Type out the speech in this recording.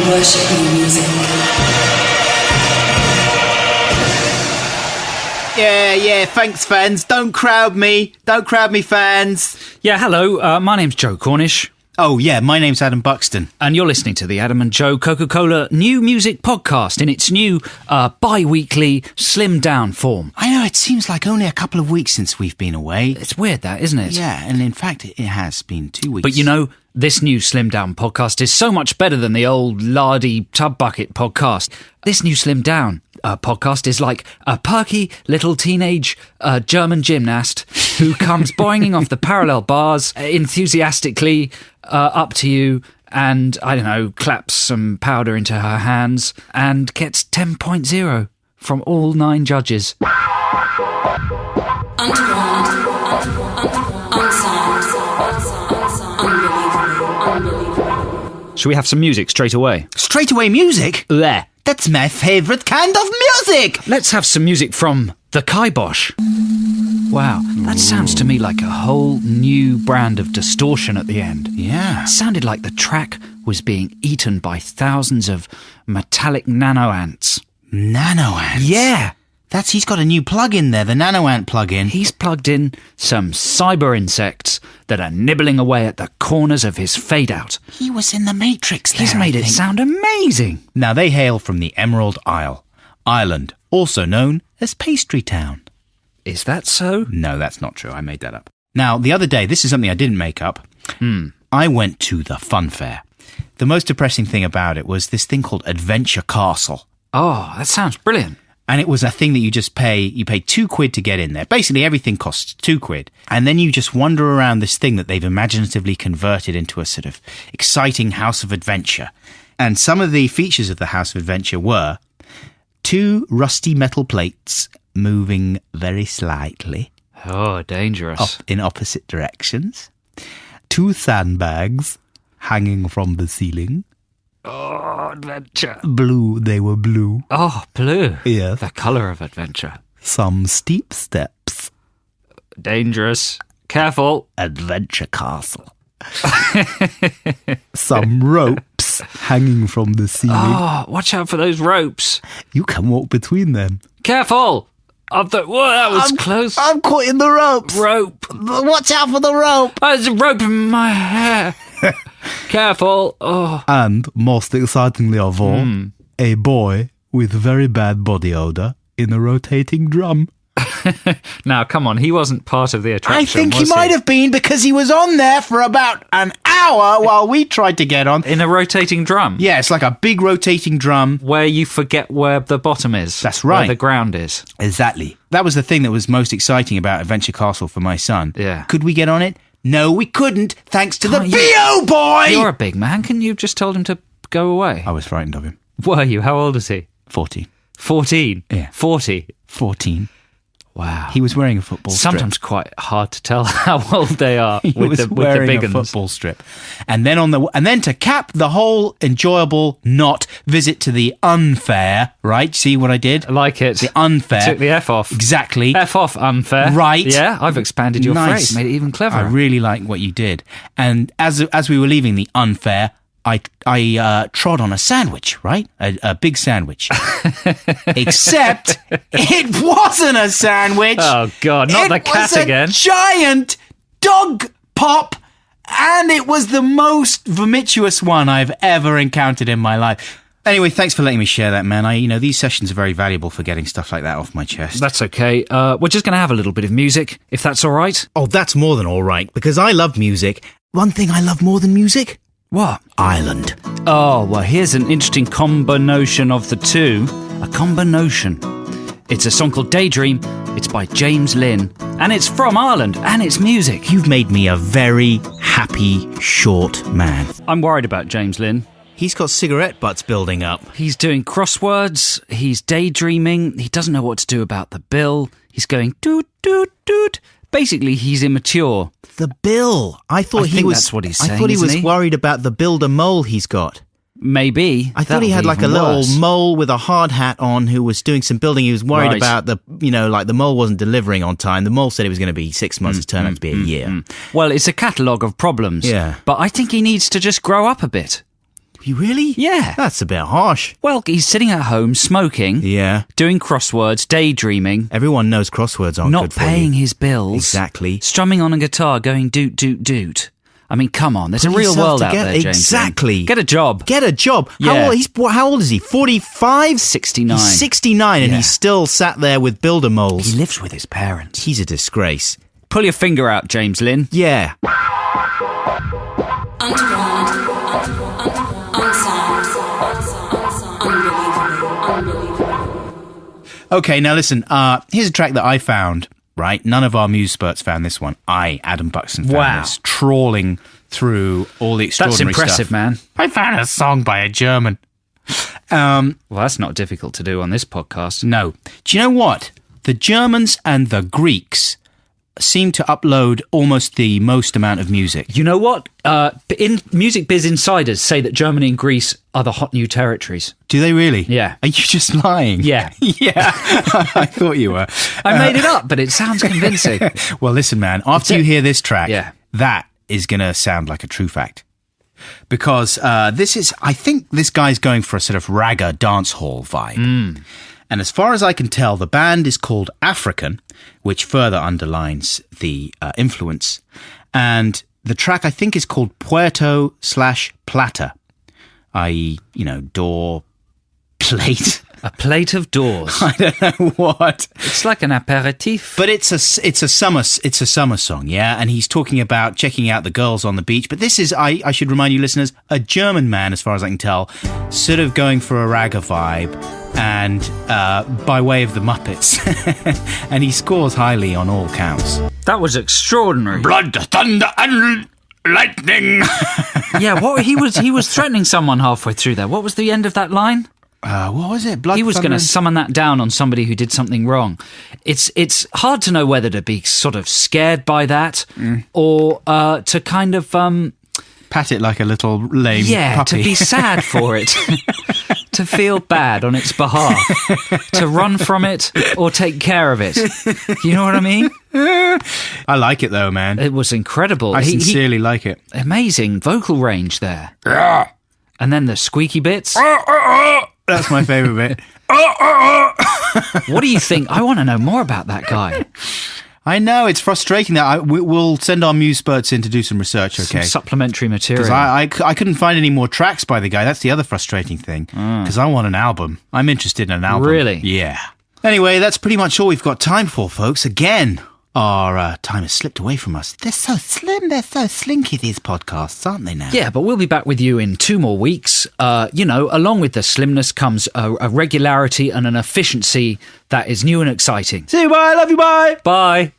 worship your music. Yeah, thanks, fans. Don't crowd me, fans. Yeah, hello, my name's Joe Cornish. Oh, yeah, my name's Adam Buxton. And you're listening to the Adam and Joe Coca-Cola New Music Podcast in its new bi-weekly slimmed down form. I know, it seems like only a couple of weeks since we've been away. It's weird that, isn't it? Yeah, and in fact, it has been 2 weeks. But you know, this new slimmed down podcast is so much better than the old lardy tub bucket podcast. This new slimmed down podcast is like a perky little teenage German gymnast who comes boinging off the parallel bars enthusiastically up to you and, I don't know, claps some powder into her hands and gets 10.0 from all 9 judges. Underground, unsigned, unbelievable. Should we have some music straight away? Straight away music? There. That's my favourite kind of music! Let's have some music from the Kibosh. Wow, that sounds to me like a whole new brand of distortion at the end. Yeah. It sounded like the track was being eaten by thousands of metallic nano-ants. Nano-ants? Yeah. He's got a new plug-in there, the nano-ant plug-in. He's plugged in some cyber insects that are nibbling away at the corners of his fade-out. He was in the Matrix there, He's made it sound amazing. Now, they hail from the Emerald Isle, Ireland, also known as Pastry Town. Is that so? No, that's not true. I made that up. Now, the other day, this is something I didn't make up. I went to the fun fair. The most depressing thing about it was this thing called Adventure Castle. Oh, that sounds brilliant. And it was a thing that you just pay, you pay £2 to get in there. Basically, everything costs £2. And then you just wander around this thing that they've imaginatively converted into a sort of exciting house of adventure. And some of the features of the house of adventure were 2 rusty metal plates moving very slightly. Oh, dangerous. In opposite directions. 2 sandbags hanging from the ceiling. Oh, adventure. Blue, they were blue. Oh, blue. Yes. The colour of adventure. Some steep steps. Dangerous. Careful. Adventure Castle. Some ropes hanging from the ceiling. Oh, watch out for those ropes. You can walk between them. Careful. Whoa, that was close. I'm caught in the ropes. Rope. Watch out for the rope. Oh, there's a rope in my hair. Careful. Oh. And, most excitingly of all, a boy with very bad body odour in a rotating drum. Now, come on, he wasn't part of the attraction, I think he might have been because he was on there for about an hour while we tried to get on. In a rotating drum? Yeah, it's like a big rotating drum. Where you forget where the bottom is. That's right. Where the ground is. Exactly. That was the thing that was most exciting about Adventure Castle for my son. Yeah. Could we get on it? No, we couldn't, thanks to the BO boy! You're a big man. Couldn't you have just told him to go away? I was frightened of him. Were you? How old is he? 14. 14? Yeah. 40? 14. Wow. He was wearing a football strip. Sometimes quite hard to tell how old they are He was wearing big a football strip. And then to cap the whole enjoyable visit to the unfair, right? See what I did? I like it. The unfair. Took the F off. Exactly. F off, unfair. Right. Yeah, I've expanded your phrase, made it even cleverer. I really like what you did. And as we were leaving the unfair, I trod on a sandwich, right? A big sandwich. Except it wasn't a sandwich. Oh, God, not the cat again. It was a giant dog pop, and it was the most vermituous one I've ever encountered in my life. Anyway, thanks for letting me share that, man. These sessions are very valuable for getting stuff like that off my chest. That's okay. We're just going to have a little bit of music, if that's all right. Oh, that's more than all right, because I love music. One thing I love more than music? What? Ireland. Oh, well, here's an interesting combination of the two. A combination. It's a song called Daydream. It's by James Lynn. And it's from Ireland. And it's music. You've made me a very happy, short man. I'm worried about James Lynn. He's got cigarette butts building up. He's doing crosswords. He's daydreaming. He doesn't know what to do about the bill. He's going doot, doot, doot. Basically, he's immature. The bill. I think that's what he's saying. I thought he was isn't he? worried about the builder mole he's got. Maybe. I thought he had like a little mole with a hard hat on who was doing some building. He was worried about the mole wasn't delivering on time. The mole said it was going to be 6 months. It turned out to be a year. Well, it's a catalogue of problems. Yeah. But I think he needs to just grow up a bit. You really? Yeah. That's a bit harsh. Well, he's sitting at home smoking, Yeah. doing crosswords, daydreaming, Everyone knows crosswords aren't not good for paying you. his bills. Exactly. Strumming on a guitar, going doot, doot, doot. I mean, come on. There's Put a real yourself world out together. there, James. Exactly. Get a job. Get a job. Yeah. How old is he? 45? 69. He's 69 and Yeah. he's still sat there with builder moles. He lives with his parents. He's a disgrace. Pull your finger out, James Lynn. Yeah. Underground. Unsound. Unbelievable. Okay, now listen. Here's a track that I found, right? None of our Muse-spurts found this one. Adam Buxton, found Wow. this, trawling through all the That's extraordinary impressive, stuff. man. I found a song by a German. Well, that's not difficult to do on this podcast. No. Do you know what? The Germans and the Greeks seem to upload almost the most amount of music. You know what? In Music Biz insiders say that Germany and Greece are the hot new territories. Do they really? Yeah. Are you just lying? Yeah. Yeah. I thought you were. I made it up, but it sounds convincing. Well, listen, man. After you hear this track, Yeah. that is going to sound like a true fact. Because I think this guy's going for a sort of ragga dance hall vibe. And as far as I can tell, the band is called African, which further underlines the influence. And the track, I think, is called Puerto/Plata, i.e., door, plate. A plate of doors. I don't know what. It's like an aperitif. But it's a summer song, yeah. And he's talking about checking out the girls on the beach. But this is, I should remind you, listeners, a German man, as far as I can tell, sort of going for a ragga vibe, and by way of the Muppets, and he scores highly on all counts. That was extraordinary. Blood, thunder, and lightning. Yeah, he was threatening someone halfway through there. What was the end of that line? What was it? Blood, He was thunder, going to summon that down on somebody who did something wrong. It's hard to know whether to be sort of scared by that or to kind of pat it like a little lame puppy. to be sad for it, to feel bad on its behalf, to run from it or take care of it. You know what I mean? I like it though, man. It was incredible. I sincerely like it. Amazing vocal range there. And then the squeaky bits. That's my favourite bit. What do you think? I want to know more about that guy. I know, it's frustrating that we'll send our Muse-spurts in to do some research, okay? Some supplementary material. Because I couldn't find any more tracks by the guy. That's the other frustrating thing. Because I want an album. I'm interested in an album. Really? Yeah. Anyway, that's pretty much all we've got time for, folks. Again, our time has slipped away from us. They're so slim, they're so slinky, these podcasts, aren't they now? Yeah, but we'll be back with you in 2 more weeks. Along with the slimness comes a regularity and an efficiency that is new and exciting. See you, bye, love you, bye! Bye.